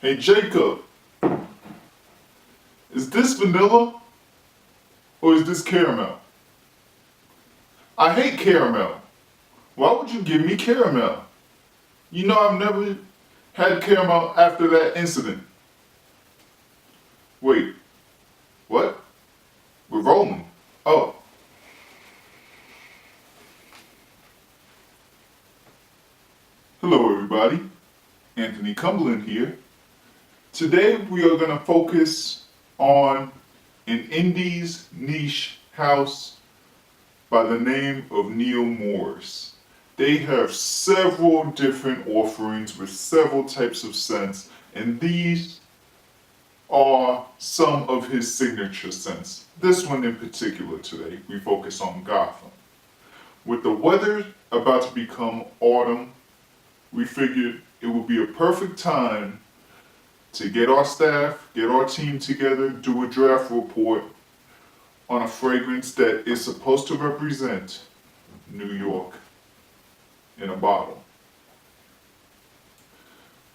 Hey Jacob, is this vanilla or is this caramel? I hate caramel. Why would you give me caramel? You know I've never had caramel after that incident. Wait, what? We're rolling. Oh, hello everybody. Anthony Cumberland here. Today we are going to focus on an indies niche house by the name of Neil Morris. They have several different offerings with several types of scents, and these are some of his signature scents. This one in particular today, we focus on Gotham. With the weather about to become autumn, we figured it would be a perfect time to get our staff, get our team together, do a draft report on a fragrance that is supposed to represent New York in a bottle.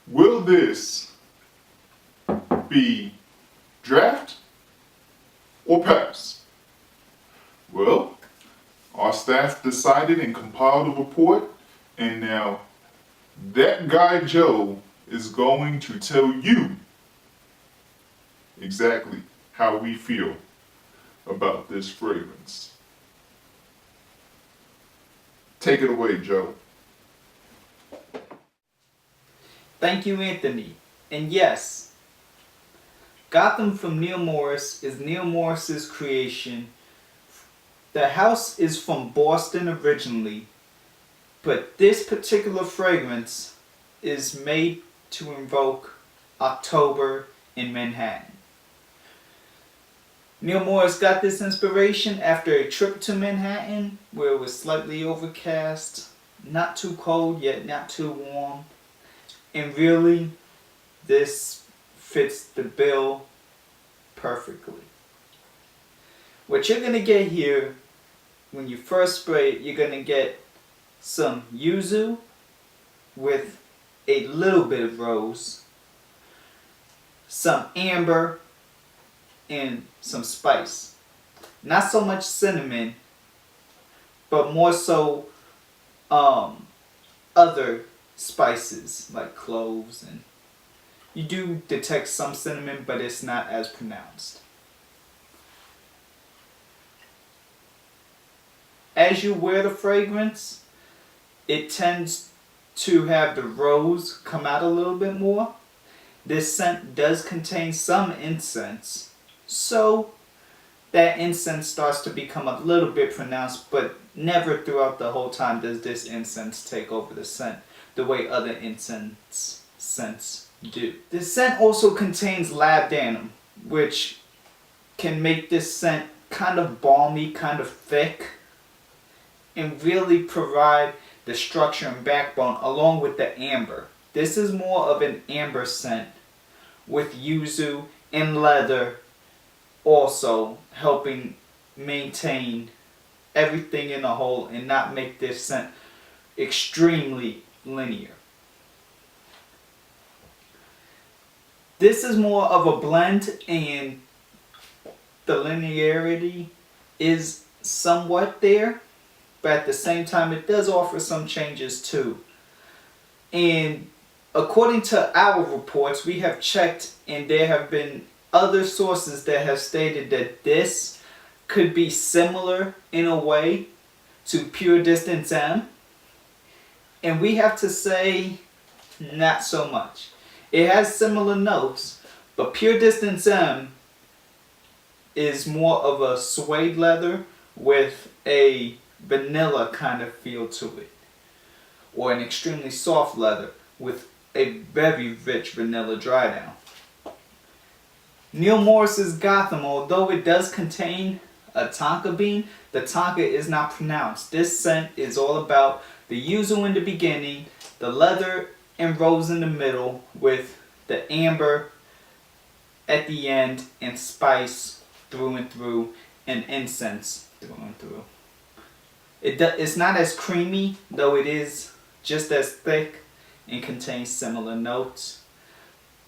Will this be draft or pass? Well, our staff decided and compiled a report, and now that guy Joe is going to tell you exactly how we feel about this fragrance. Take it away, Joe. Thank you, Anthony. And yes, Gotham from Neil Morris is Neil Morris's creation. The house is from Boston originally, but this particular fragrance is made to invoke October in Manhattan. Neil Morris got this inspiration after a trip to Manhattan where it was slightly overcast, not too cold yet not too warm, and really this fits the bill perfectly. What you're going to get here when you first spray it, you're going to get some yuzu with a little bit of rose, some amber, and some spice. Not so much cinnamon, but more so other spices like cloves, and you do detect some cinnamon, but it's not as pronounced. As you wear the fragrance, it tends to have the rose come out a little bit more. This scent does contain some incense, so that incense starts to become a little bit pronounced, but never throughout the whole time does this incense take over the scent the way other incense scents do. This scent also contains labdanum, which can make this scent kind of balmy, kind of thick, and really provide the structure and backbone along with the amber. This is more of an amber scent with yuzu and leather also helping maintain everything in a whole and not make this scent extremely linear. This is more of a blend, and the linearity is somewhat there, but at the same time it does offer some changes too. And according to our reports, we have checked, and there have been other sources that have stated that this could be similar in a way to Pure Distance M, and we have to say not so much. It has similar notes, but Pure Distance M is more of a suede leather with a vanilla kind of feel to it, or an extremely soft leather with a very rich vanilla dry down. Neil Morris's Gotham, although it does contain a tonka bean, the tonka is not pronounced. This scent is all about the yuzu in the beginning, the leather and rose in the middle, with the amber at the end, and spice through and through, and incense through and through. It's not as creamy, though it is just as thick and contains similar notes.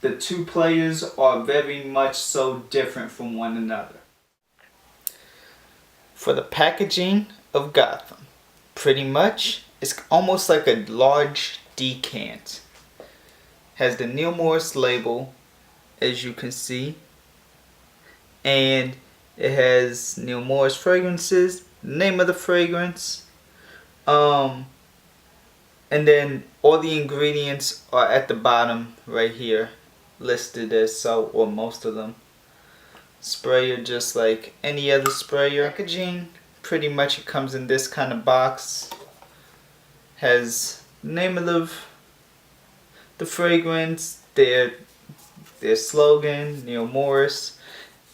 the two players are very much so different from one another. For the packaging of Gotham, pretty much it's almost like a large decant. Has the Neil Morris label, as you can see, and it has Neil Morris fragrances, name of the fragrance, and then all the ingredients are at the bottom right here, listed as so, or most of them. Sprayer just like any other sprayer. Packaging, pretty much it comes in this kind of box. Has the name of the fragrance, their slogan, Neil Morris,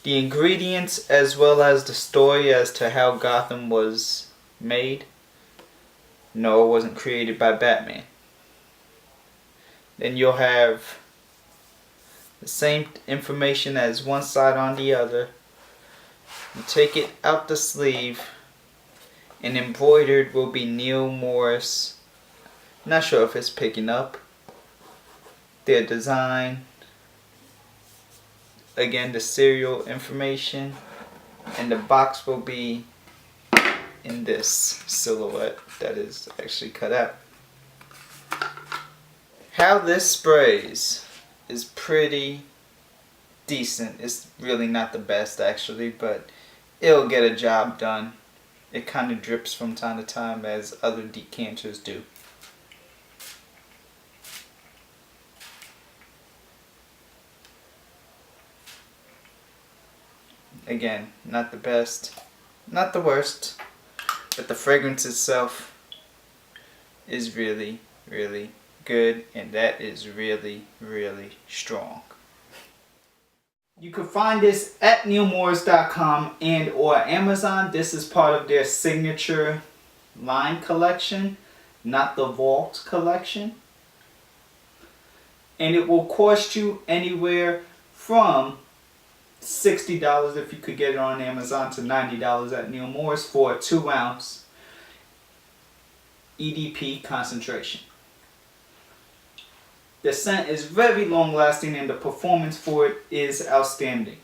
the ingredients, as well as the story as to how Gotham was made. No, it wasn't created by Batman. Then you'll have the same information as one side on the other. You take it out the sleeve, and embroidered will be Neil Morris. Not sure if it's picking up. Their design. Again, the serial information. And the box will be in this silhouette that is actually cut out. How this sprays is pretty decent. It's really not the best actually, but it'll get a job done. It kind of drips from time to time as other decanters do. Again, not the best, not the worst, but the fragrance itself is really, really good, and that is really, really strong. You can find this at neilmorris.com and or Amazon. This is part of their signature line collection, not the Vault collection. And it will cost you anywhere from $60 if you could get it on Amazon to $90 at Neil Morris for a 2-ounce EDP concentration. The scent is very long lasting and the performance for it is outstanding.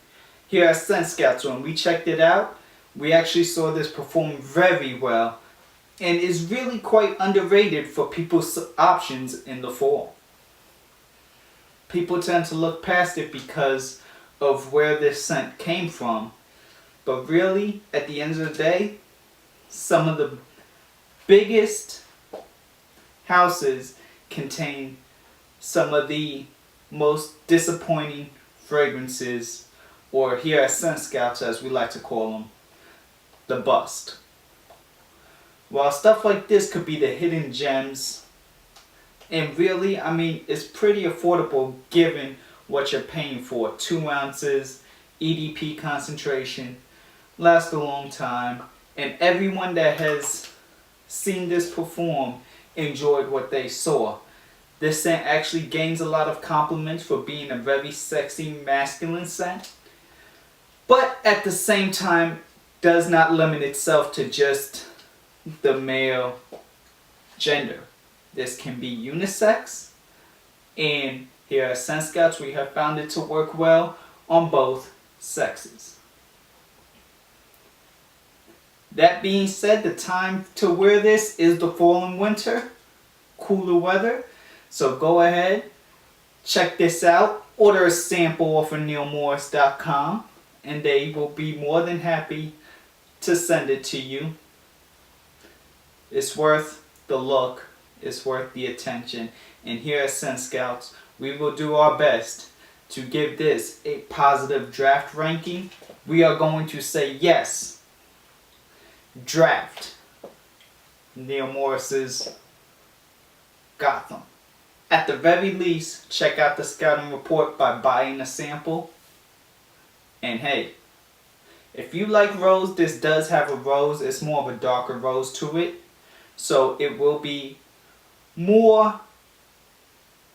Here at Scent Scouts, when we checked it out, we actually saw this perform very well and is really quite underrated for people's options in the fall. People tend to look past it because of where this scent came from, but really at the end of the day, some of the biggest houses contain some of the most disappointing fragrances, or here at Scent Scouts as we like to call them, the bust. While stuff like this could be the hidden gems, and really, I mean, it's pretty affordable given what you're paying for. 2 ounces, EDP concentration, lasts a long time, and everyone that has seen this perform enjoyed what they saw. This scent actually gains a lot of compliments for being a very sexy, masculine scent, but at the same time does not limit itself to just the male gender. This can be unisex, and here at Scent Scouts we have found it to work well on both sexes. That being said, the time to wear this is the fall and winter, cooler weather. So go ahead, check this out, order a sample off of neilmorris.com, and they will be more than happy to send it to you. It's worth the look, it's worth the attention, and here at Scent Scouts, we will do our best to give this a positive draft ranking. We are going to say yes, draft Neil Morris's Gotham. At the very least, check out the scouting report by buying a sample. And hey, if you like rose, this does have a rose. It's more of a darker rose to it. So it will be more,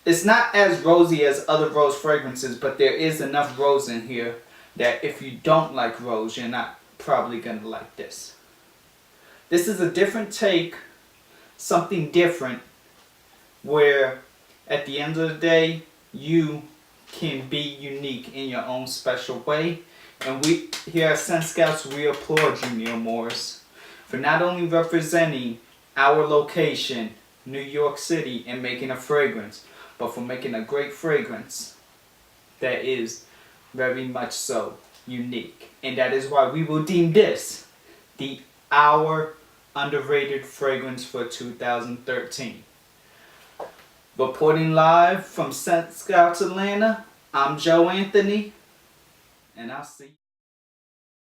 it's not as rosy as other rose fragrances, but there is enough rose in here that if you don't like rose, you're not probably going to like this. This is a different take, something different, where at the end of the day, you can be unique in your own special way. And we here at Scent Scouts, we applaud you, Neil Morris, for not only representing our location, New York City, and making a fragrance, but for making a great fragrance that is very much so unique. And that is why we will deem this the Our Underrated Fragrance for 2013. Reporting live from Scent Scouts Atlanta, I'm Joe Anthony, and I'll see you.